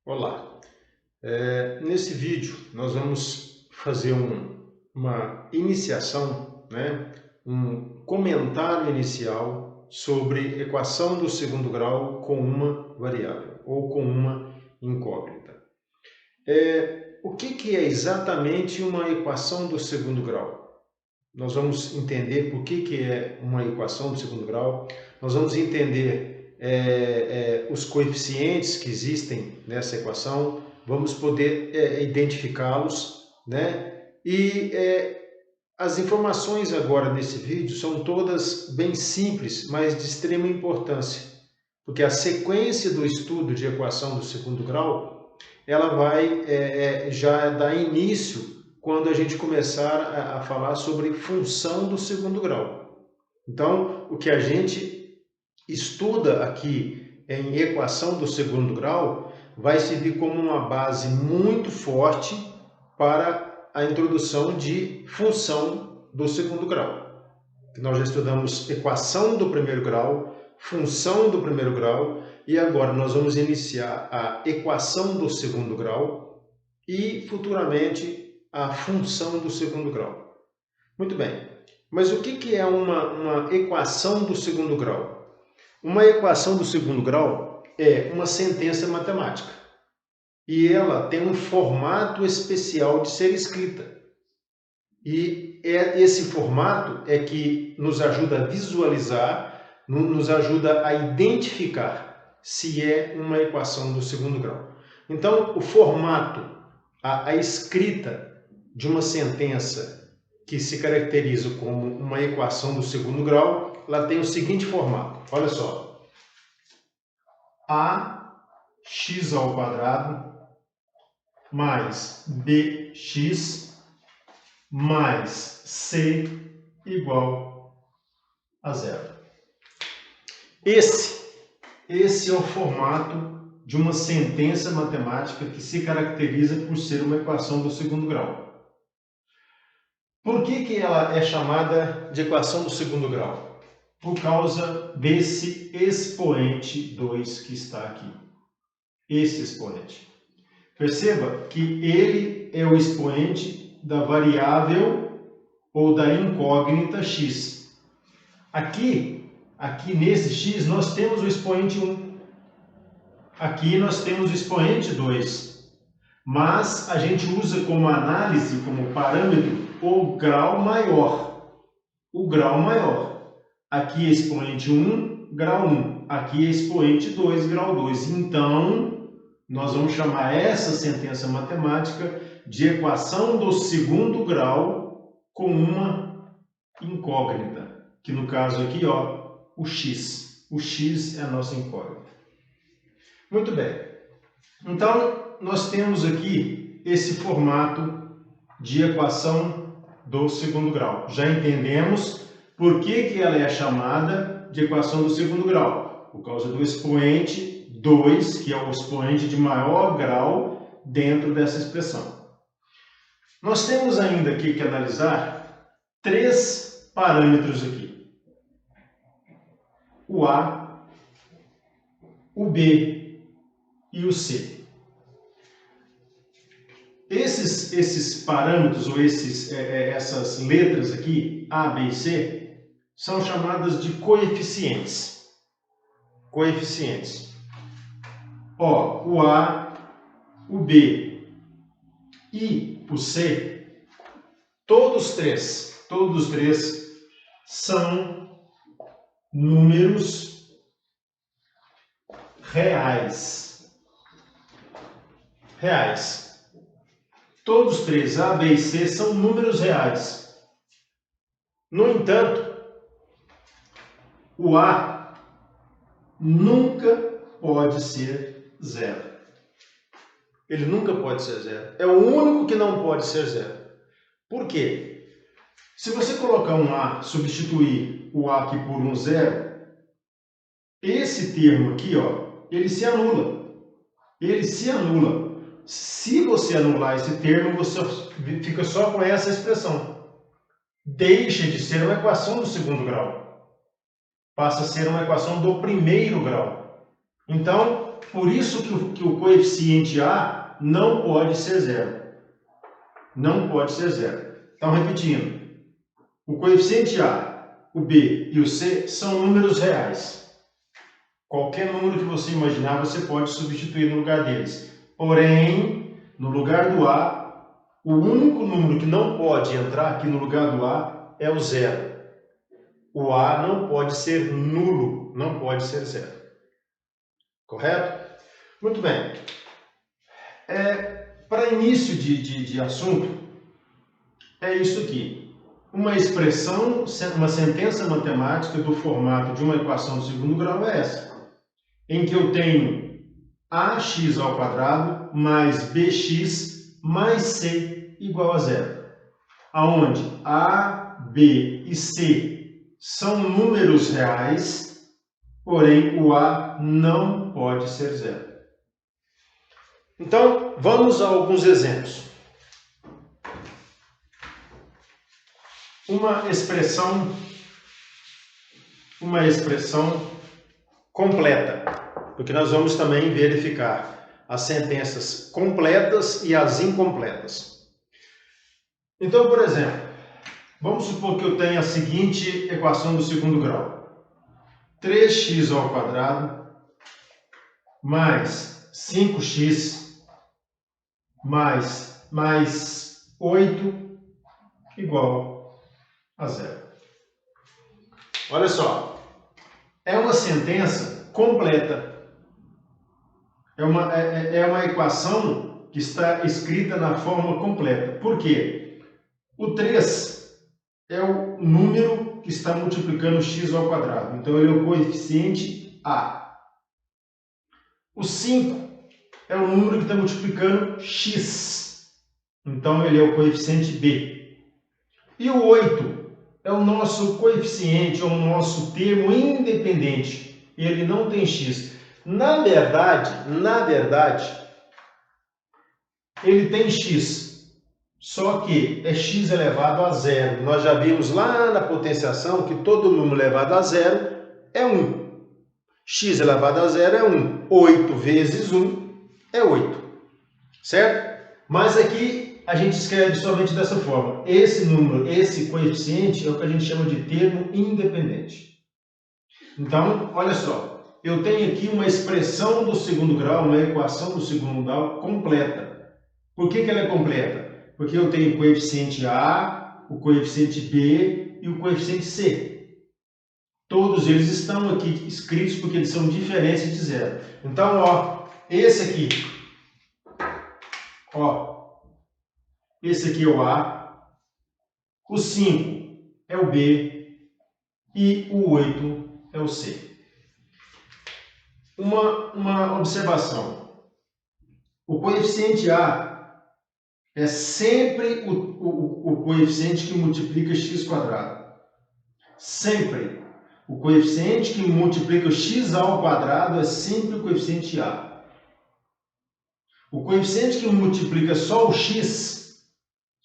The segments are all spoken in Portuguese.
Olá, nesse vídeo nós vamos fazer uma iniciação, um comentário inicial sobre equação do segundo grau com uma variável ou com uma incógnita. O que é exatamente uma equação do segundo grau? Nós vamos entender por que é uma equação do segundo grau, nós vamos entender os coeficientes que existem nessa equação, vamos poder identificá-los, E as informações agora nesse vídeo são todas bem simples, mas de extrema importância, porque a sequência do estudo de equação do segundo grau, ela vai já dar início quando a gente começar a falar sobre função do segundo grau. Então, o que a gente estuda aqui em equação do segundo grau vai servir como uma base muito forte para a introdução de função do segundo grau. Nós já estudamos equação do primeiro grau, função do primeiro grau, e agora nós vamos iniciar a equação do segundo grau e futuramente a função do segundo grau. Muito bem, mas o que é uma equação do segundo grau? Uma equação do segundo grau é uma sentença matemática e ela tem um formato especial de ser escrita. E esse formato é que nos ajuda a visualizar, nos ajuda a identificar se é uma equação do segundo grau. Então, o formato, a escrita de uma sentença que se caracteriza como uma equação do segundo grau, ela tem o seguinte formato. Olha só. Ax ao quadrado mais bx mais c igual a zero. Esse é o formato de uma sentença matemática que se caracteriza por ser uma equação do segundo grau. Por que ela é chamada de equação do segundo grau? Por causa desse expoente 2 que está aqui. Esse expoente. Perceba que ele é o expoente da variável ou da incógnita x. Aqui nesse x, nós temos o expoente 1. Aqui nós temos o expoente 2. Mas a gente usa como análise, como parâmetro, o grau maior. O grau maior. Aqui é expoente 1, grau 1. Aqui é expoente 2, grau 2. Então, nós vamos chamar essa sentença matemática de equação do segundo grau com uma incógnita, que no caso aqui, o x. O x é a nossa incógnita. Muito bem. Então, nós temos aqui esse formato de equação do segundo grau. Já entendemos por que ela é chamada de equação do segundo grau. Por causa do expoente 2, que é o expoente de maior grau dentro dessa expressão. Nós temos ainda aqui que analisar três parâmetros aqui. O A, o B e o C. Esses parâmetros, ou essas letras aqui, A, B e C, são chamadas de coeficientes. Coeficientes. O A, o B e o C, todos os três são números reais. Todos os três, A, B e C, são números reais. No entanto, o A nunca pode ser zero. Ele nunca pode ser zero. É o único que não pode ser zero. Por quê? Se você colocar um A, substituir o A aqui por um zero, esse termo aqui, ele se anula. Ele se anula. Se você anular esse termo, você fica só com essa expressão. Deixa de ser uma equação do segundo grau. Passa a ser uma equação do primeiro grau. Então, por isso que o coeficiente A não pode ser zero. Não pode ser zero. Então, repetindo, o coeficiente A, o B e o C são números reais. Qualquer número que você imaginar, você pode substituir no lugar deles. Porém, no lugar do A, o único número que não pode entrar aqui no lugar do A é o zero. O A não pode ser nulo, não pode ser zero. Correto? Muito bem. Para início de assunto, é isso aqui. Uma expressão, uma sentença matemática do formato de uma equação de segundo grau é essa, em que eu tenho ax ao quadrado mais bx mais c igual a zero. Aonde a, b e c são números reais, porém o a não pode ser zero. Então, vamos a alguns exemplos. Uma expressão completa, porque nós vamos também verificar as sentenças completas e as incompletas. Então, por exemplo, vamos supor que eu tenha a seguinte equação do segundo grau. 3x ao quadrado mais 5x mais 8 igual a zero. Olha só, é uma sentença completa. É uma equação que está escrita na forma completa. Por quê? O 3 é o número que está multiplicando x ao quadrado. Então, ele é o coeficiente A. O 5 é o número que está multiplicando x. Então, ele é o coeficiente B. E o 8 é o nosso coeficiente, é o nosso termo independente. Ele não tem x. Na verdade, ele tem x. Só que é x elevado a zero. Nós já vimos lá na potenciação que todo número elevado a zero é 1. X elevado a zero é 1. 8 vezes 1 é 8. Certo? Mas aqui a gente escreve somente dessa forma. Esse número, esse coeficiente é o que a gente chama de termo independente. Então, olha só. Eu tenho aqui uma expressão do segundo grau, uma equação do segundo grau completa. Por que ela é completa? Porque eu tenho o coeficiente A, o coeficiente B e o coeficiente C. Todos eles estão aqui escritos porque eles são diferentes de zero. Então, ó, esse aqui é o A, o 5 é o B e o 8 é o C. Uma observação. O coeficiente A é sempre o coeficiente que multiplica x quadrado. Sempre. O coeficiente que multiplica x ao quadrado é sempre o coeficiente A. O coeficiente que multiplica só o x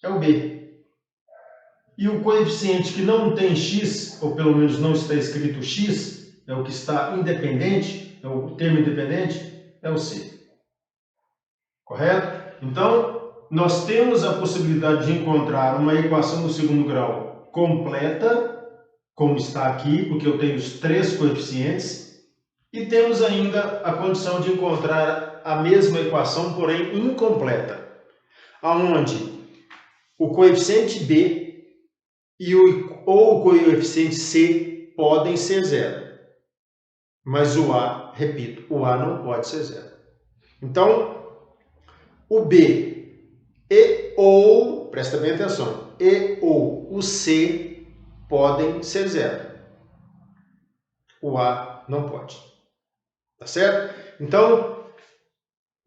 é o B. E o coeficiente que não tem x, ou pelo menos não está escrito x, é o que está independente, é o termo independente, é o C. Correto? Então, nós temos a possibilidade de encontrar uma equação do segundo grau completa, como está aqui, porque eu tenho os 3 coeficientes, e temos ainda a condição de encontrar a mesma equação, porém incompleta, aonde o coeficiente B ou o coeficiente C podem ser zero, mas o A, repito, o A não pode ser zero. Então, o B presta bem atenção, ou o C podem ser zero. O A não pode. Tá certo? Então,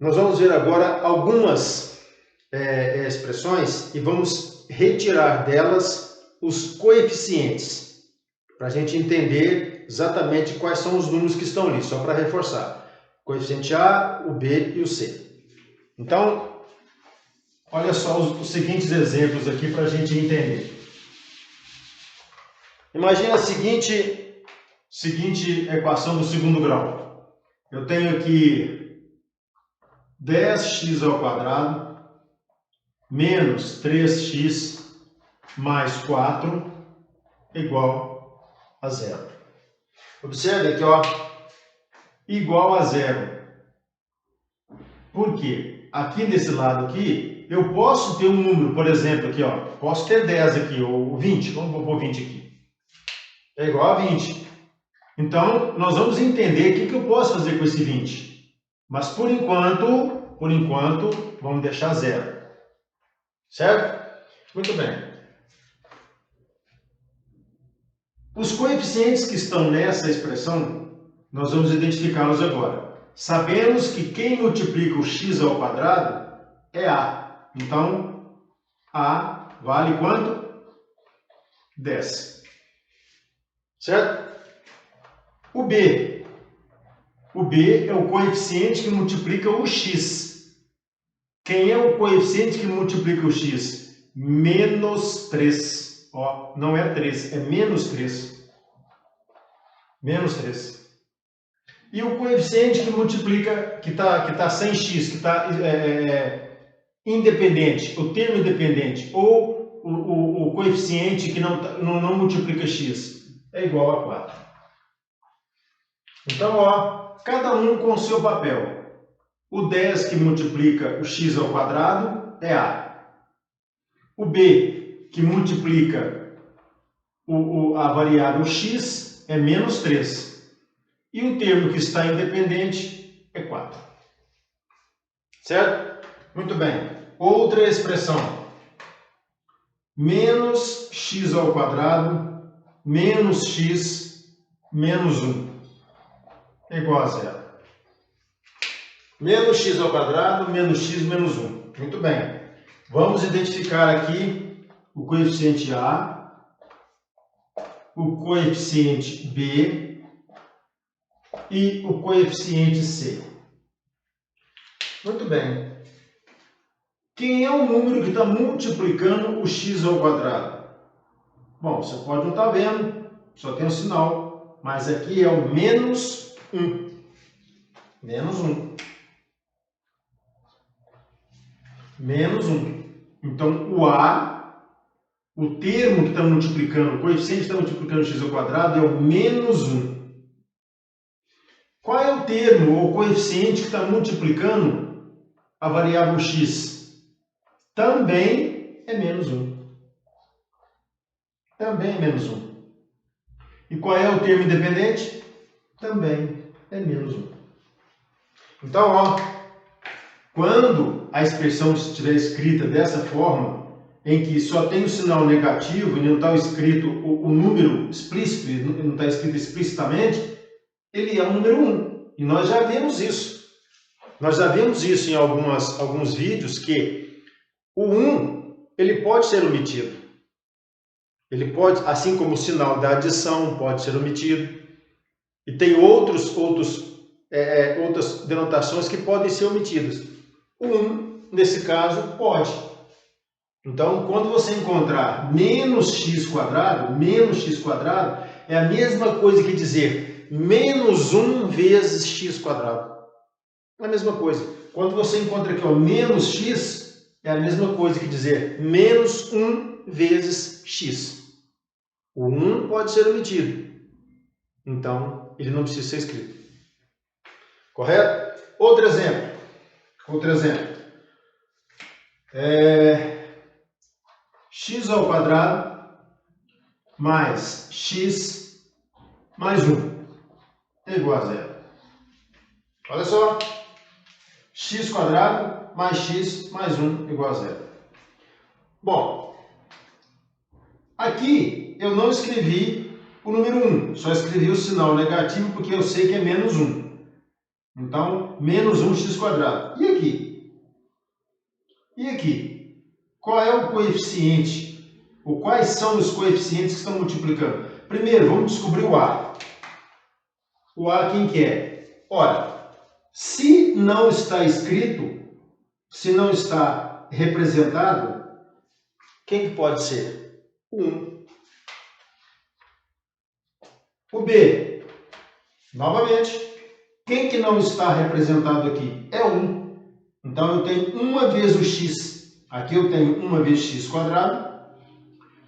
nós vamos ver agora algumas expressões e vamos retirar delas os coeficientes, para a gente entender exatamente quais são os números que estão ali, só para reforçar. Coeficiente A, o B e o C. Então, olha só os seguintes exemplos aqui para a gente entender. Imagina a seguinte equação do segundo grau. Eu tenho aqui 10x ao quadrado menos 3x mais 4 igual a zero. Observe aqui, ó, igual a zero. Por quê? Aqui desse lado aqui, eu posso ter um número, por exemplo, aqui, ó, posso ter 10 aqui, ou 20, vamos pôr 20 aqui. É igual a 20. Então, nós vamos entender o que eu posso fazer com esse 20. Mas, por enquanto, vamos deixar zero. Certo? Muito bem. Os coeficientes que estão nessa expressão, nós vamos identificá-los agora. Sabemos que quem multiplica o x ao quadrado é a. Então, a vale quanto? 10. Certo? O b. O b é o coeficiente que multiplica o x. Quem é o coeficiente que multiplica o x? Menos 3. Ó, não é 3, é menos 3. Menos 3. E o coeficiente que multiplica, que tá sem x, que está independente, o termo independente, ou o coeficiente que não multiplica x, é igual a 4. Então, ó, cada um com o seu papel. O 10 que multiplica o x ao quadrado é a. O b que multiplica a variável x é menos 3. E o termo que está independente é 4. Certo? Muito bem. Outra expressão. Menos x ao quadrado menos x menos 1 é igual a zero. Menos x ao quadrado menos x menos 1. Muito bem. Vamos identificar aqui o coeficiente a, o coeficiente b e o coeficiente c. Muito bem. Quem é o número que está multiplicando o x ao quadrado? Bom, você pode não estar vendo, só tem um sinal, mas aqui é o menos 1. Menos 1. Menos 1. Então, o a, o termo que está multiplicando, o coeficiente que está multiplicando o x ao quadrado é o menos 1. Qual é o termo ou coeficiente que está multiplicando a variável x? Também é menos 1. Também é menos 1. E qual é o termo independente? Também é menos 1. Então, ó, quando a expressão estiver escrita dessa forma, em que só tem o sinal negativo e não está escrito o número explícito, não está escrito explicitamente, ele é o número 1. E nós já vimos isso. Nós já vimos isso em alguns vídeos, que o 1 ele pode ser omitido. Ele pode, assim como o sinal da adição pode ser omitido. E tem outras denotações que podem ser omitidas. O 1, nesse caso, pode. Então, quando você encontrar menos x quadrado é a mesma coisa que dizer menos 1 vezes x quadrado. É a mesma coisa. Quando você encontra aqui, ó, menos x, é a mesma coisa que dizer menos 1 vezes x. O 1 pode ser omitido. Então, ele não precisa ser escrito. Correto? Outro exemplo. X ao quadrado mais x mais 1 é igual a zero. Olha só. X quadrado mais x mais 1 é igual a zero. Bom, aqui eu não escrevi o número 1, só escrevi o sinal negativo porque eu sei que é menos 1. Então, menos 1x quadrado. E aqui? E aqui? Qual é o coeficiente? Ou quais são os coeficientes que estão multiplicando? Primeiro, vamos descobrir o a. O a quem que é? Ora, se não está escrito, se não está representado, quem que pode ser? O 1. O b, novamente, Quem que não está representado aqui? É 1. Então, eu tenho 1 vezes o x. Aqui eu tenho 1 vezes x quadrado.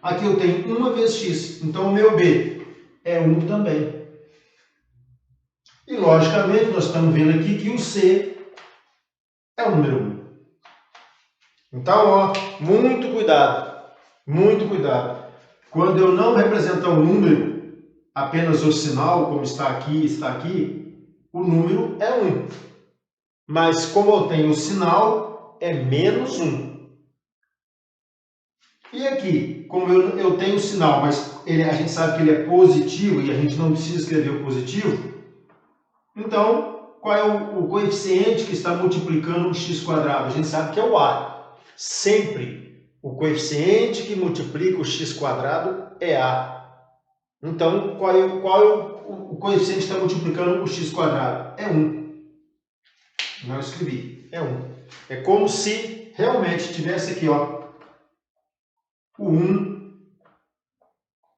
Aqui eu tenho 1 vezes x. Então, o meu b é 1 também. E, logicamente, nós estamos vendo aqui que o c é o número 1. Então, ó, muito cuidado. Muito cuidado. Quando eu não representar o número, apenas o sinal, como está aqui, o número é 1. Mas como eu tenho o sinal, é menos 1. E aqui, como eu tenho o sinal, mas a gente sabe que ele é positivo e a gente não precisa escrever o positivo, então, qual é o coeficiente que está multiplicando o x²? A gente sabe que é o a. Sempre o coeficiente que multiplica o x² é a. Então, qual é o coeficiente que está multiplicando o x²? É 1. Não escrevi, é 1. É como se realmente tivesse aqui, ó, o 1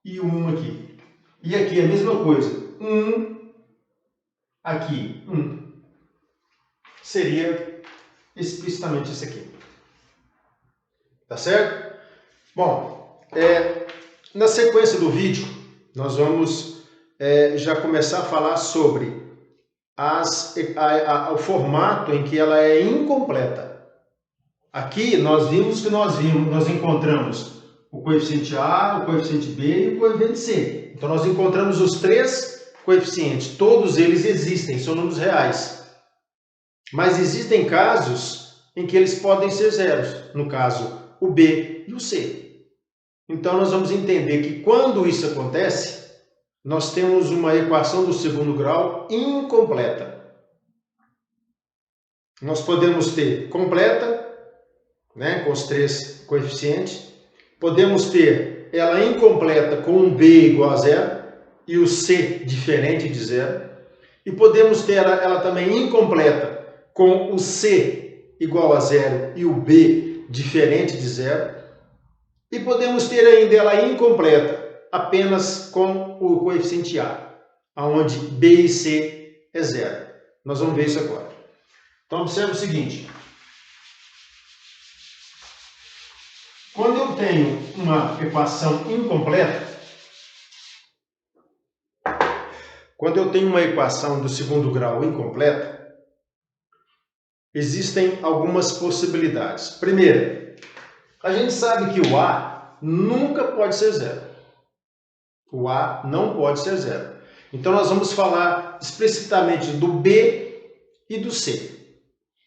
e o 1 aqui. E aqui é a mesma coisa. 1, aqui, 1. Seria explicitamente esse aqui. Tá certo? Bom, na sequência do vídeo, nós vamos já começar a falar sobre o formato em que ela é incompleta. Aqui nós vimos que nós encontramos o coeficiente A, o coeficiente B e o coeficiente C. Então nós encontramos os 3 coeficientes, todos eles existem, são números reais. Mas existem casos em que eles podem ser zeros, no caso o B e o C. Então nós vamos entender que quando isso acontece, nós temos uma equação do segundo grau incompleta. Nós podemos ter completa, né, com os 3 coeficientes. Podemos ter ela incompleta com um b igual a 0 e o c diferente de 0. E podemos ter ela também incompleta com o c igual a 0 e o b diferente de 0. E podemos ter ainda ela incompleta apenas com o coeficiente a, onde b e c é 0. Nós vamos ver isso agora. Então, observe o seguinte. Quando eu tenho uma equação incompleta, quando eu tenho uma equação do segundo grau incompleta, existem algumas possibilidades. Primeiro, a gente sabe que o a nunca pode ser 0. O a não pode ser 0. Então, nós vamos falar explicitamente do b e do c.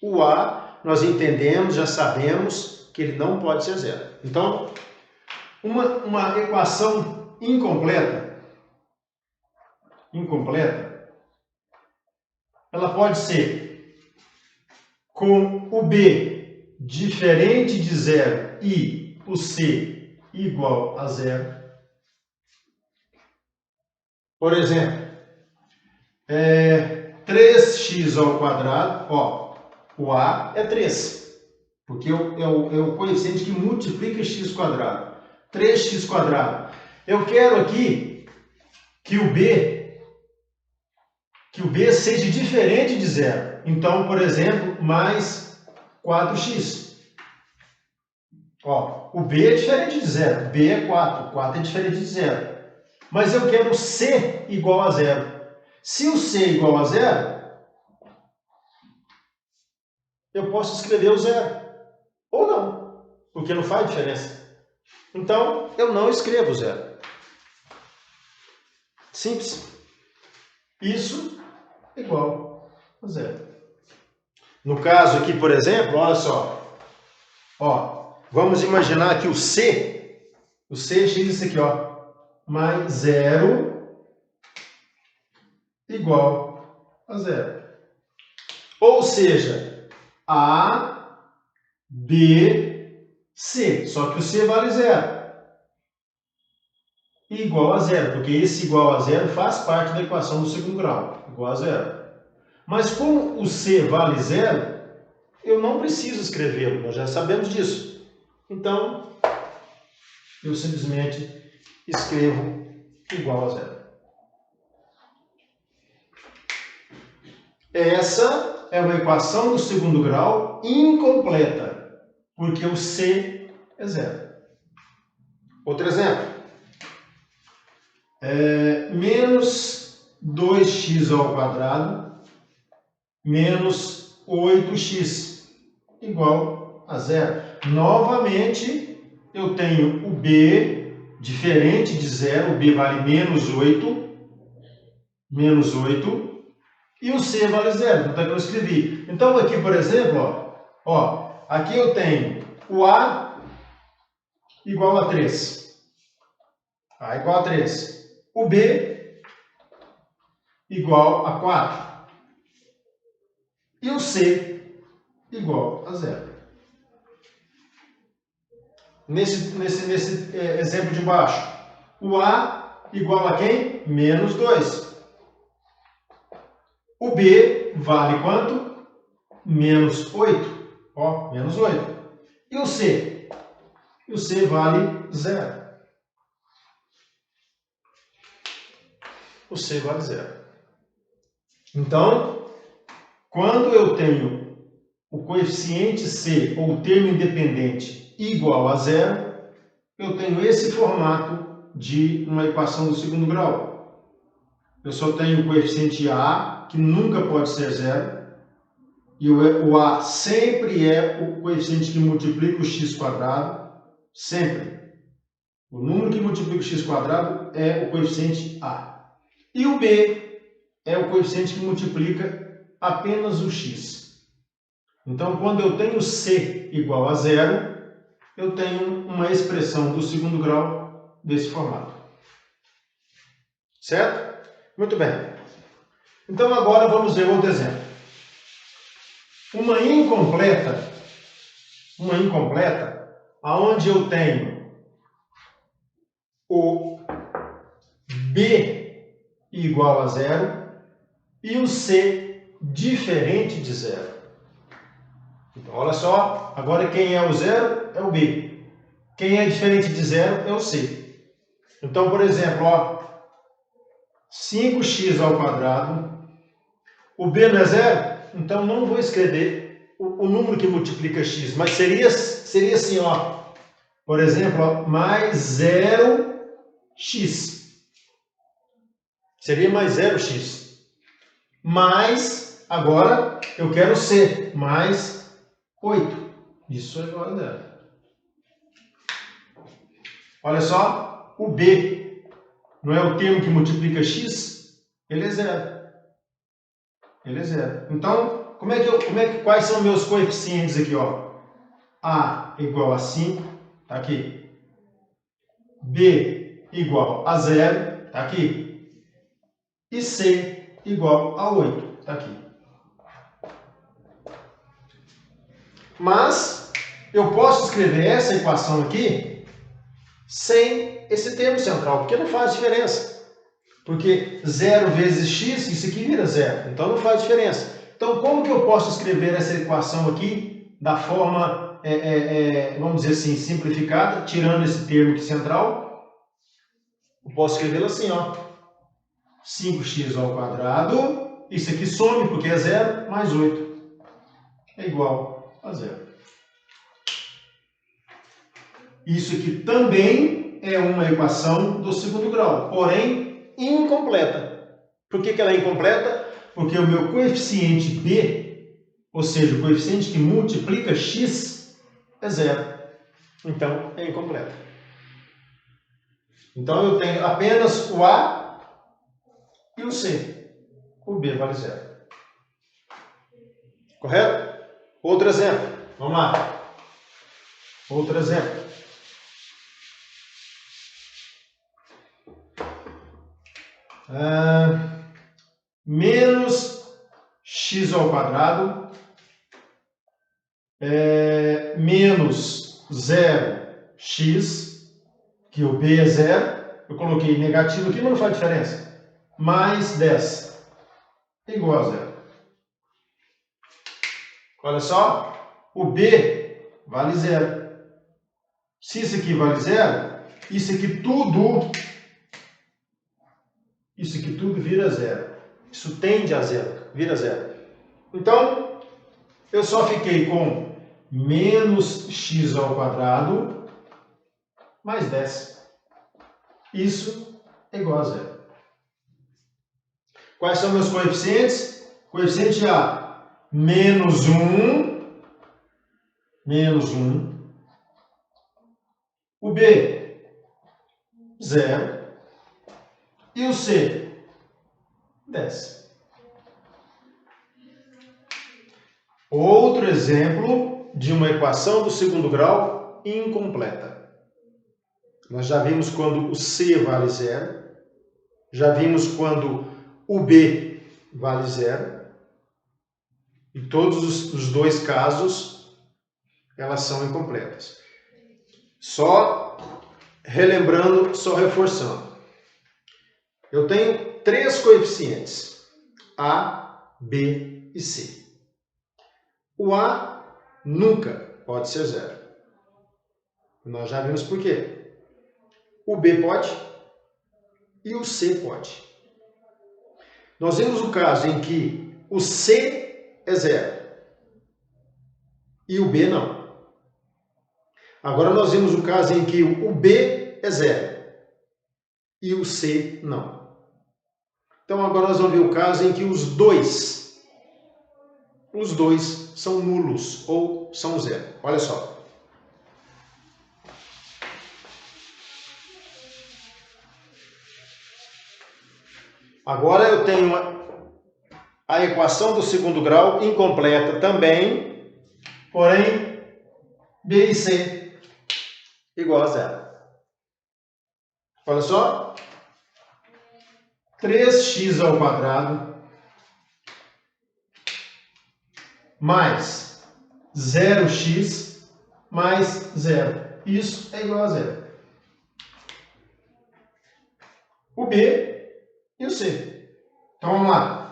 O a, nós entendemos, já sabemos que ele não pode ser 0. Então, uma equação incompleta, ela pode ser com o b diferente de 0 e o c igual a 0. Por exemplo, 3x ao quadrado, ó, o a é 3. Porque é o coeficiente que multiplica x². 3x². Eu quero aqui que o b seja diferente de 0. Então, por exemplo, mais 4x. Ó, o b é diferente de 0. b é 4. 4 é diferente de 0. Mas eu quero c igual a 0. Se o c é igual a 0, eu posso escrever o 0. Ou não, porque não faz diferença. Então, eu não escrevo 0. Simples. Isso igual a 0. No caso aqui, por exemplo, olha só. Ó, vamos imaginar que o c x isso aqui, ó, mais 0 igual a 0. Ou seja, A, B, C. Só que o C vale 0. Igual a 0, porque esse igual a 0 faz parte da equação do segundo grau. Igual a 0. Mas como o C vale 0, eu não preciso escrevê-lo, nós já sabemos disso. Então, eu simplesmente escrevo igual a 0. Essa é uma equação do segundo grau incompleta, porque o C é zero. Outro exemplo. Menos 2x ao quadrado menos 8x igual a zero. Novamente, eu tenho o B diferente de zero, o B vale menos 8, e o C vale zero, então eu escrevi. Então aqui, por exemplo, aqui eu tenho o A igual a 3. A igual a 3. O B igual a 4. E o C igual a zero. Nesse exemplo de baixo, o A igual a quem? Menos 2. O B vale quanto? Menos 8. Menos 8. E o C? E o C vale zero. O C vale zero. Então, quando eu tenho o coeficiente C, ou o termo independente, igual a zero, eu tenho esse formato de uma equação do segundo grau. Eu só tenho o coeficiente A, que nunca pode ser zero, e o A sempre é o coeficiente que multiplica o x quadrado, sempre. O número que multiplica o x quadrado é o coeficiente A. E o B é o coeficiente que multiplica apenas o x. Então, quando eu tenho C igual a zero, eu tenho uma expressão do segundo grau desse formato. Certo? Muito bem. Então, agora vamos ver outro exemplo. Uma incompleta, onde eu tenho o B igual a zero e o C diferente de zero. Então, olha só, agora quem é o zero é o B. Quem é diferente de zero é o C. Então, por exemplo, 5x ao quadrado, o B não é zero? Então, não vou escrever o número que multiplica x, mas seria assim, por exemplo, mais 0x. Seria mais 0x. Mas, agora, eu quero C, mais 8. Isso é igual a zero. Olha só, o B não é o termo que multiplica x? Ele é zero. Ele é zero. Então, quais são meus coeficientes aqui? A igual a 5, está aqui. B igual a 0, está aqui. E C igual a 8, está aqui. Mas, eu posso escrever essa equação aqui sem esse termo central, porque não faz diferença. Porque 0 vezes x, isso aqui vira zero, então não faz diferença. Então, como que eu posso escrever essa equação aqui da forma, vamos dizer assim, simplificada, tirando esse termo aqui central? Eu posso escrevê-la assim, 5x ao quadrado, isso aqui some porque é zero, mais 8 é igual a zero. Isso aqui também é uma equação do segundo grau, porém incompleta. Por que ela é incompleta? Porque o meu coeficiente B, ou seja, o coeficiente que multiplica x, é zero. Então, é incompleta. Então, eu tenho apenas o A e o C. O B vale zero. Correto? Outro exemplo. Vamos lá. Outro exemplo. Menos x ao quadrado menos 0x, que o B é zero, eu coloquei negativo aqui, mas não faz diferença, mais 10 igual a zero. Olha só, o B vale zero. Se isso aqui vale zero, isso aqui tudo vira zero. Isso tende a zero, vira zero. Então, eu só fiquei com menos x ao quadrado mais 10. Isso é igual a zero. Quais são meus coeficientes? Coeficiente A, menos 1. O B, 0. E o C, 10. Outro exemplo de uma equação do segundo grau incompleta. Nós já vimos quando o C vale 0. Já vimos quando o B vale 0. Em todos os dois casos, elas são incompletas. Só relembrando, só reforçando. Eu tenho 3 coeficientes, A, B e C. O A nunca pode ser 0. Nós já vimos por quê. O B pode e o C pode. Nós vimos o caso em que o C é 0 e o B não. Agora nós vimos o caso em que o B é 0 e o C não. Então agora nós vamos ver o caso em que os dois são nulos ou são 0. Olha só. Agora eu tenho a equação do segundo grau incompleta também, porém B e C igual a 0. Olha só. 3x ao quadrado mais 0x mais 0. Isso é igual a 0. O B e o C. Então vamos lá.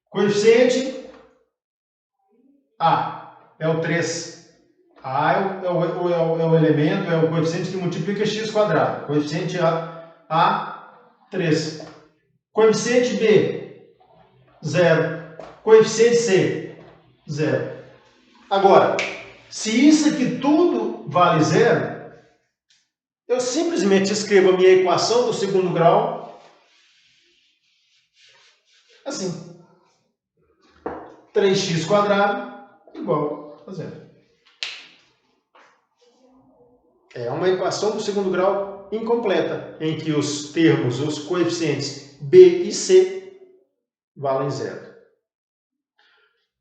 Coeficiente A é o 3. A é o elemento, é o coeficiente que multiplica x quadrado. Coeficiente A, 3. Coeficiente B, 0. Coeficiente C, 0. Agora, se isso aqui tudo vale 0, eu simplesmente escrevo a minha equação do segundo grau assim. 3x quadrado igual a 0. É uma equação do segundo grau incompleta, em que os termos, os coeficientes B e C valem 0.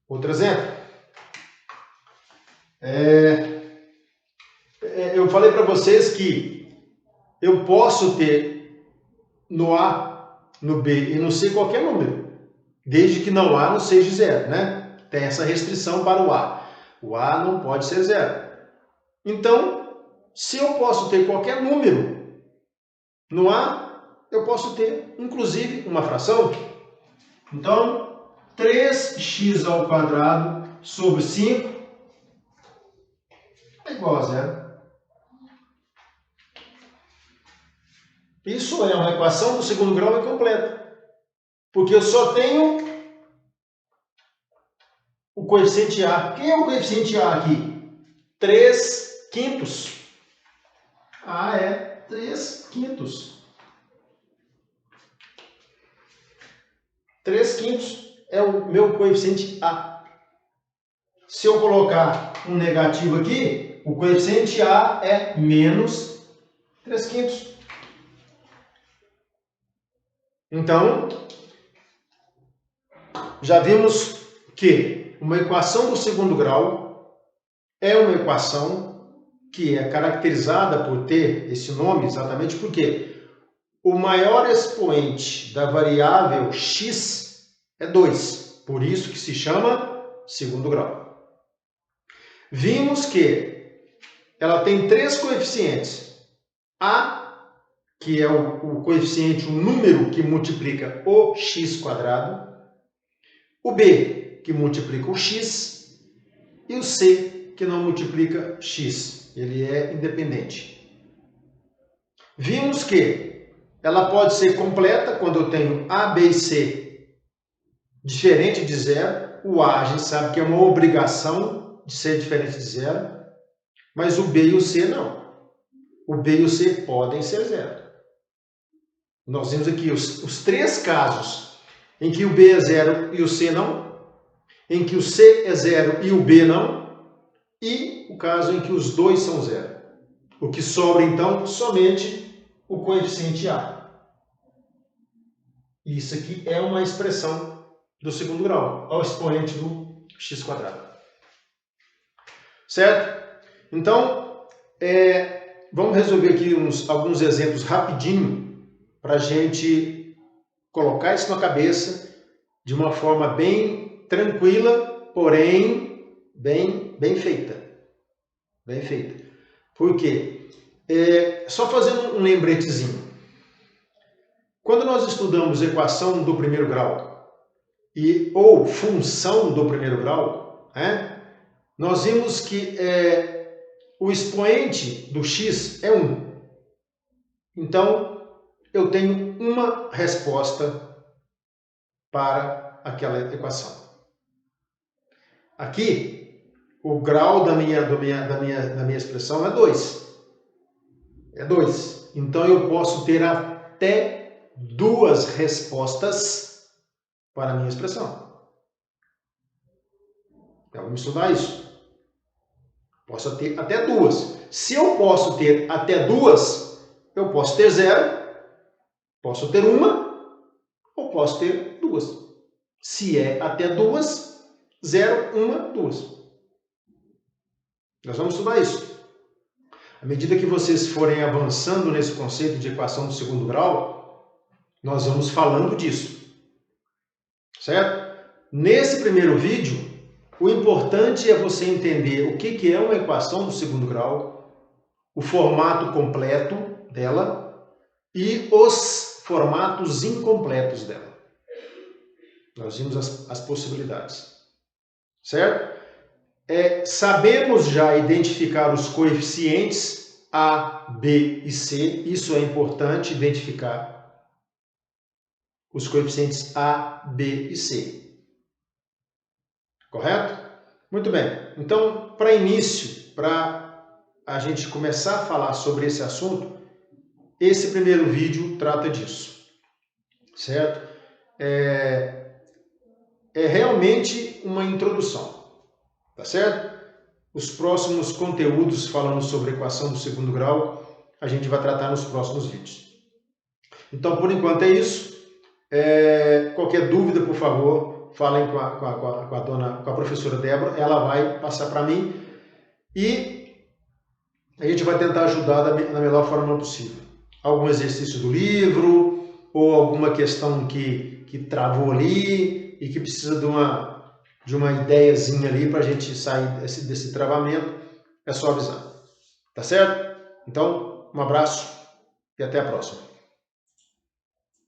Outro exemplo. Eu falei para vocês que eu posso ter no A, no B e no C qualquer número, desde que no A não seja 0, né? Tem essa restrição para o A. O A não pode ser 0. Então, se eu posso ter qualquer número no A, eu posso ter, inclusive, uma fração. Então, 3x ao quadrado sobre 5 é igual a 0. Isso é uma equação do segundo grau incompleta, porque eu só tenho o coeficiente A. Quem é o coeficiente A aqui? 3/5. A é 3/5. 3/5 é o meu coeficiente A. Se eu colocar um negativo aqui, o coeficiente A é menos 3/5. Então, já vimos que uma equação do segundo grau é uma equação que é caracterizada por ter esse nome exatamente porque o maior expoente da variável x é 2, por isso que se chama segundo grau. Vimos que ela tem 3 coeficientes. A, que é o coeficiente, o número que multiplica o x quadrado. O B, que multiplica o x. E o C, que não multiplica x. Ele é independente. Vimos que ela pode ser completa quando eu tenho A, B e C diferente de 0. O A a gente sabe que é uma obrigação de ser diferente de zero, mas o B e o C não. O B e o C podem ser zero. Nós vimos aqui os 3 casos em que o B é zero e o C não, em que o C é zero e o B não, e o caso em que os dois são zero. O que sobra, então, somente o coeficiente A. Isso aqui é uma expressão do segundo grau, ao expoente do x². Certo? Então, vamos resolver aqui alguns exemplos rapidinho para a gente colocar isso na cabeça de uma forma bem tranquila, porém bem feita. Bem feita. Por quê? Só fazendo um lembretezinho. Quando nós estudamos equação do primeiro grau ou função do primeiro grau, nós vimos que o expoente do x é 1. Então, eu tenho uma resposta para aquela equação. Aqui, o grau da minha expressão é 2. É 2. Então, eu posso ter até 2 respostas para a minha expressão. Então, vamos estudar isso. Posso ter até 2. Se eu posso ter até 2, eu posso ter 0, posso ter 1 ou posso ter 2. Se é até 2, 0, 1, 2. Nós vamos estudar isso. À medida que vocês forem avançando nesse conceito de equação do segundo grau, nós vamos falando disso. Certo? Nesse primeiro vídeo, o importante é você entender o que é uma equação do segundo grau, o formato completo dela e os formatos incompletos dela. Nós vimos as possibilidades. Certo? Sabemos já identificar os coeficientes A, B e C. Isso é importante, identificar os coeficientes A, B e C. Correto? Muito bem. Então, para início, para a gente começar a falar sobre esse assunto, esse primeiro vídeo trata disso. Certo? É realmente uma introdução. Tá certo? Os próximos conteúdos falando sobre equação do segundo grau, a gente vai tratar nos próximos vídeos. Então, por enquanto é isso. Qualquer dúvida, por favor, falem com a professora Débora, ela vai passar para mim e a gente vai tentar ajudar da melhor forma possível. Algum exercício do livro ou alguma questão que travou ali e que precisa de uma ideiazinha ali para a gente sair desse travamento, é só avisar. Tá certo? Então, um abraço e até a próxima.